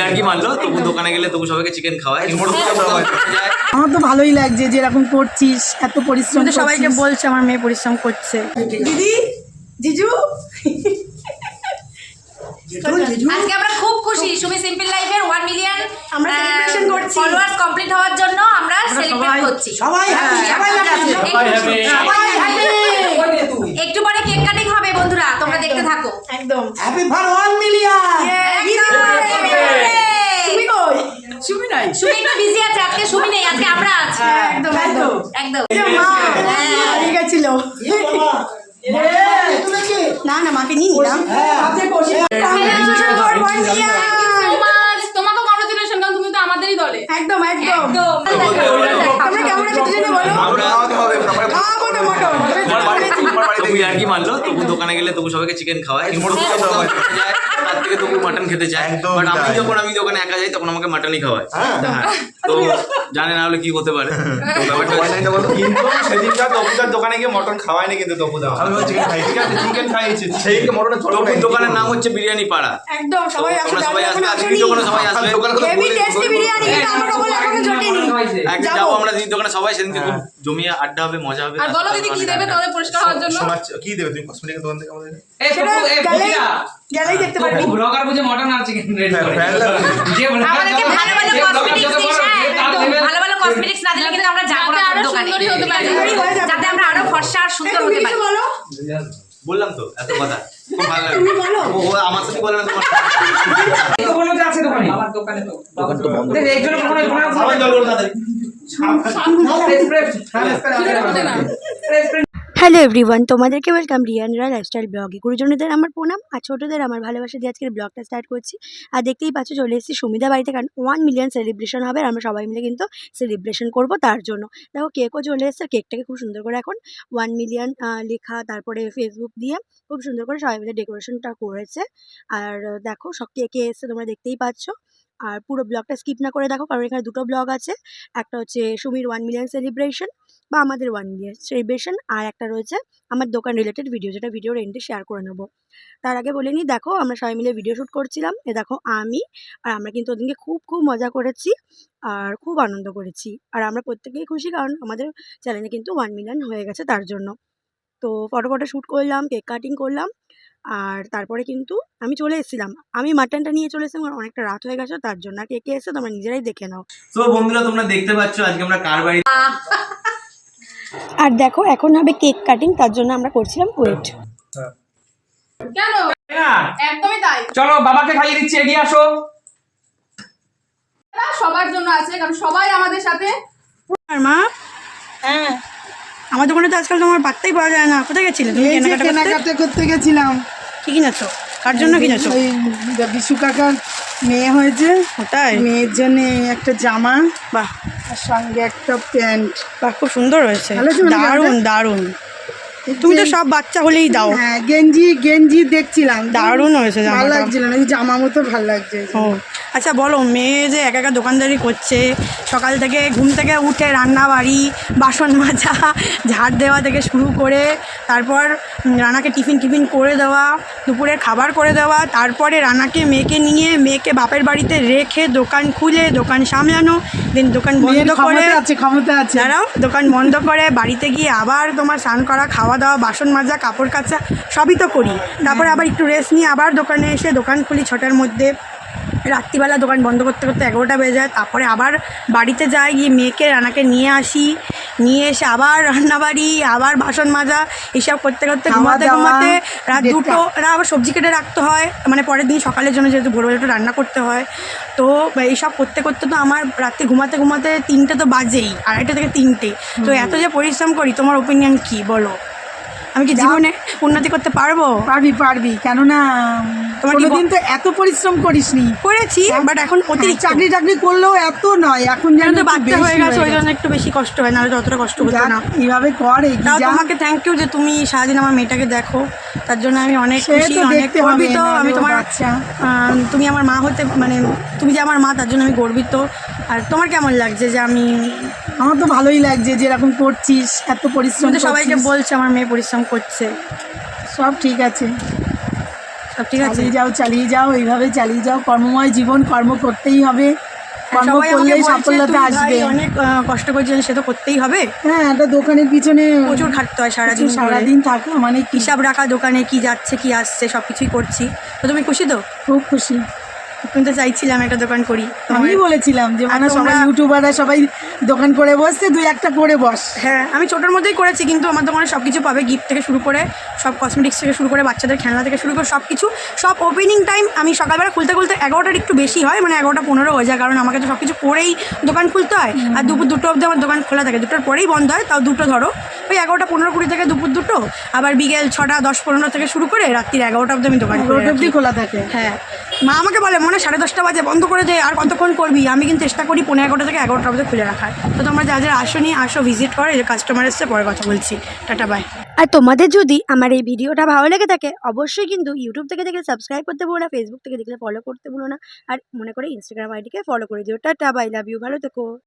আর কি মানলো, তবু দোকানে গেলে তবু সবাইকে চিকেন খাওয়ায়। আমার তো ভালোই লাগছে যে এরকম করছিস, এত পরিশ্রম। সবাইকে বলছে আমার মেয়ে পরিশ্রম করছে। দিদি, জিজু, আজকে আমরা খুব খুশি। সুমি সিম্পল লাইফের 1 মিলিয়ন আমরা সেলিব্রেশন করছি। ফলোয়ার্স কমপ্লিট হওয়ার জন্য আমরা সেলিব্রেট করছি। সবাই হ্যাপি, সবাই হ্যাপি, সবাই হ্যাপি। একটু পরে কেক কাটিং হবে বন্ধুরা, তোমরা দেখতে থাকো। একদম হ্যাপি ফর 1 মিলিয়ন। সুমি কই? সুমি নাই, সুমি একটু বিজি আছে আজকে, সুমি নেই আজকে, আমরা আছি। একদম একদম একদম। মা ঠিক গেছিল না না, মাকে নিয়ে নিলাম। তোমাকে কংগ্রাচুলেশন, কারণ তুমি তো আমাদেরই দলে। একদম একদম। আমরা কেমন আছি দুজনে বলো? খাওয়াবো না মটন। তবু আর কি মানলো, তবু দোকানে গেলে তবু সবাইকে চিকেন খাওয়ায়। তার থেকে তবু মাটন খেতে চায়। বাট আমি দোকানে একা যাই তখন আমাকে মাটনই খাওয়ায়। তো জানে না হলে কি হতে পারে কিন্তু সেদিনকার তপুদার দোকানে গিয়ে মটন খাওয়ায়নি, কিন্তু তপুদা চিকেন খাইয়েছে। সেইকে মটনের দোকানের নাম হচ্ছে বিরিয়ানি পাড়া। একদম সবাই তোমরা সবাই আসবে, আজকে দোকানে সবাই আসবে। হেভি টেস্টি বিরিয়ানি, কিন্তু আমরা বলে এখনো জটেনি। একদিন যাবো আমরা দিদি দোকানে, সবাই সেদিনকে খুব জমিয়ে আড্ডা হবে, মজা হবে। আর বলো দিদি কি দেবে তাহলে পরিষ্কার হওয়ার জন্য? কি দেবে তুমি কসমেটিকের দোকান থেকে আমাদের? গেলেই দেখতে পারবি। ব্লগার বুঝে মটন আর চিকেন রেডি করে যে আমাদেরকে ভালো ভালো কসমেটিক্স দিস, ভালো ভালো কসমেটিক্স না দিলে কিন্তু আমরা যাবো না দোকানে, যাতে আমরা আরো ফর্সা আর সুন্দর হতে পারি। বলো, বললাম তো এত কথা, খুব ভালো লাগে। তুমি বলো। ও আমার সাথে বলে না তোমার দোকানে তো আছে, দোকানে আমার দোকানে তো দোকান তো বন্ধ। এই জন্য কোনো সবাই জল করুন তাদের। হ্যালো এভরিওয়ান, তোমাদেরকে ওয়েলকাম রিয়ানরা লাইফস্টাইল ব্লগে। গুরুজনদের আমার প্রণাম আর ছোটোদের আমার ভালোবাসা দিয়ে আজকের ব্লগটা স্টার্ট করছি। আর দেখতেই পাচ্ছ চলে এসেছি সুমিদা বাড়িতে, কারণ 1 মিলিয়ন সেলিব্রেশন হবে আর আমরা সবাই মিলে কিন্তু সেলিব্রেশন করব। তার জন্য দেখো কেকও চলে এসেছে। কেকটাকে খুব সুন্দর করে এখন 1 মিলিয়ন লেখা, তারপরে ফেসবুক দিয়ে খুব সুন্দর করে সবাই মিলে ডেকোরেশনটা করেছে। আর দেখো সব কেকে এসছে, তোমরা দেখতেই পাচ্ছ। আর পুরো ব্লগটা স্কিপ না করে দেখো, কারণ এখানে দুটো ব্লগ আছে। একটা হচ্ছে সুমির 1 মিলিয়ন সেলিব্রেশন বা আমাদের 1 মিলিয়ন সেলিব্রেশন, আর একটা রয়েছে আমার দোকান রিলেটেড ভিডিও, যেটা ভিডিওর এন্ডে শেয়ার করে নেব। তার আগে বলে নিই, দেখো আমরা সবাই মিলে ভিডিও শ্যুট করছিলাম। এ দেখো আমি আর আমরা কিন্তু ওদিনকে খুব খুব মজা করেছি আর খুব আনন্দ করেছি। আর আমরা প্রত্যেকেই খুশি, কারণ আমাদের চ্যানেলে কিন্তু 1 মিলিয়ন হয়ে গেছে তার জন্য। তো ফটো শ্যুট করলাম, কেক কাটিং করলাম, আর তারপরে কিন্তু আমি চলে এসেছিলাম। আমি মাটনটা নিয়ে চলে এসেছিলাম, কারণ অনেকটা রাত হয়ে গেছে তার জন্য। আর কে কে এসে তোমরা নিজেরাই দেখে নাও। তো বন্ধুরা তোমরা দেখতে পাচ্ছ আজকে আমরা কার বাড়ি। আর দেখো এখন হবে কেক কাটিং, তার জন্য আমরা করছিলাম ওয়েট। কেন? একদমই তাই। চলো বাবাকে খাইয়ে দিচ্ছি, এগিয়ে আসো। সবার জন্য আছে, কারণ সবাই আমাদের সাথে। আর মা, হ্যাঁ, আমার দোকানে তো আজকাল তোমার পাত্তাই পাওয়া যায় না। কোথায় গেছিলে তুমি এই যে কেনাকাটা করতে? কেনাকাটা করতে গেছিলাম। কি কিনেছো? কার জন্য কিনেছো? ওই বিশু কাকার মেয়ে হয়েছে, ওটাই? মেয়ের জন্য একটা জামা, বাহ আর সঙ্গে একটা প্যান্ট। বাহ, খুব সুন্দর হয়েছে, ভালো ছিল না দারুণ ব্যাপারটা? দারুণ। তুমি তো সব বাচ্চা হলেই দাও। হ্যাঁ, গেঞ্জি দেখছিলাম, দারুণ হয়েছে ভালো জামাটা। লাগছিল না, এই জামা মতো ভালো লাগছে। ও আচ্ছা, বলো, মেয়ে যে একা একা দোকানদারি করছে, সকাল থেকে ঘুম থেকে উঠে রান্না বাড়ি, বাসন মাজা, ঝাড় দেওয়া থেকে শুরু করে, তারপর রানাকে টিফিন করে দেওয়া, দুপুরের খাবার করে দেওয়া, তারপরে রানাকে মেয়েকে বাপের বাড়িতে রেখে দোকান খুলে দোকান সামলানো, দেন দোকান বন্ধ করে, ক্ষমতা আছে দাঁড়াও, দোকান বন্ধ করে বাড়িতে গিয়ে আবার তোমার স্নান করা, খাওয়া দাওয়া, বাসন মাজা, কাপড় কাচা সবই তো করি। তারপরে আবার একটু রেস্ট নিয়ে আবার দোকানে এসে দোকান খুলি 6টার মধ্যে। রাত্রিবেলা দোকান বন্ধ করতে করতে 11টা বেজে যায়। তারপরে আবার বাড়িতে যাই, গিয়ে মেয়েকে রানাকে নিয়ে আসি, নিয়ে এসে আবার রান্নাবাড়ি, আবার বাসন মাজা, এসব করতে করতে ঘুমাতে রাত 2টো। আবার সবজি কেটে রাখতে হয়, মানে পরের দিন সকালের জন্য, যেহেতু ভোরবেলা একটু রান্না করতে হয়। তো এইসব করতে করতে তো আমার রাত্রে ঘুমাতে 3টে তো বাজেই, 2:30 থেকে 3টে। তো এত যে পরিশ্রম করি, তোমার ওপিনিয়ন কি বলো? আমি কি জীবনে উন্নতি করতে পারবো? পারবি, কেননা তোমার কোনোদিন তো এত পরিশ্রম করিসনি। করেছি, বাট এখন অতিরিক্ত। চাকরি করলেও এত নয়, এখন যেন তো বাচ্চা হয়ে গেছে, ওই জন্য একটু বেশি কষ্ট হয়, নাহলে ততটা কষ্ট হতো না। এইভাবে কর, তাও তোমাকে থ্যাংক ইউ যে তুমি সারাদিন আমার মেয়েটাকে দেখো, তার জন্য আমি অনেক খুশি, অনেক গর্বিত। আমি তোমার তুমি আমার মা হতে, মানে তুমি যে আমার মা, তার জন্য আমি গর্বিত। আর তোমার কেমন লাগছে যে আমার তো ভালোই লাগছে যে এরকম করছিস, এত পরিশ্রম। সবাইকে বলছে আমার মেয়ে পরিশ্রম করছে। সব ঠিক আছে, সব ঠিক আছে? চালিয়ে যাও এইভাবে চালিয়ে যাও, কর্মময় জীবন, কর্ম করতেই হবে, কর্ম সবাই আমাকে করলেই বলছে, সাফল্যতা তুই ভাই আসবে। অনেক কষ্ট করছিস, সে তো করতেই হবে। হ্যাঁ, একটা দোকানের পিছনে প্রচুর খাটতে হয় সারাদিন ধরে। সারাদিন থাকো, মানে কি হিসাব রাখা, দোকানে কি যাচ্ছে কি আসছে সব কিছুই করছি। তো তুমি খুশি তো? খুব খুশি। তুমি তো চাইছিলাম একটা দোকান করি। আমি বলেছিলাম যে মানে আর সবাই তোমরা- ইউটিউবাররা সবাই দোকান করে বসছে, দুই একটা করে বস। হ্যাঁ, আমি ছোটোর মধ্যেই করেছি, কিন্তু আমার দোকানে সব কিছু পাবে, গিফট থেকে শুরু করে সব কসমেটিক্স থেকে শুরু করে বাচ্চাদের খেলনা থেকে শুরু করে সব কিছু। সব ওপেনিং টাইম আমি সকালবেলা খুলতে 11টার একটু বেশি হয়, মানে 11:15 হয়ে যায়, কারণ আমাকে তো সব কিছু করেই দোকান খুলতে হয়। আর দুপুর 2টো অবধি আমার দোকান খোলা থাকে, 2টার পরেই বন্ধ হয়, তাও 2টো ধরো ওই 11:15-20 থেকে দুপুর 2টো, আবার বিকেল 6টা 10-15 থেকে শুরু করে রাত্রির 11টা অবধি আমি দোকান খুলে রোড অব্দি রাখি। খোলা থাকে। হ্যাঁ, মা আমাকে বলে মনে 10:30 বাজে বন্ধ করে দে, আর কতক্ষণ করবি? আমি কিন্তু চেষ্টা করি 11:15 থেকে 11টা অবধি খুলে রাখার। তো তোমরা যা যা আসো ভিজিট করো, এই যে কাস্টমার এসছে, পরে কথা বলছি, টাটা বাই। আর তোমাদের যদি আমার এই ভিডিওটা ভালো লেগে থাকে অবশ্যই কিন্তু ইউটিউব থেকে দেখলে সাবস্ক্রাইব করতে ভুলো না, ফেসবুক থেকে দেখলে ফলো করতে ভুলো না, আর মনে করে ইনস্টাগ্রাম আইডিকে ফলো করে দিও। টাটা বাই, লাভ ইউ, ভালো থেকো।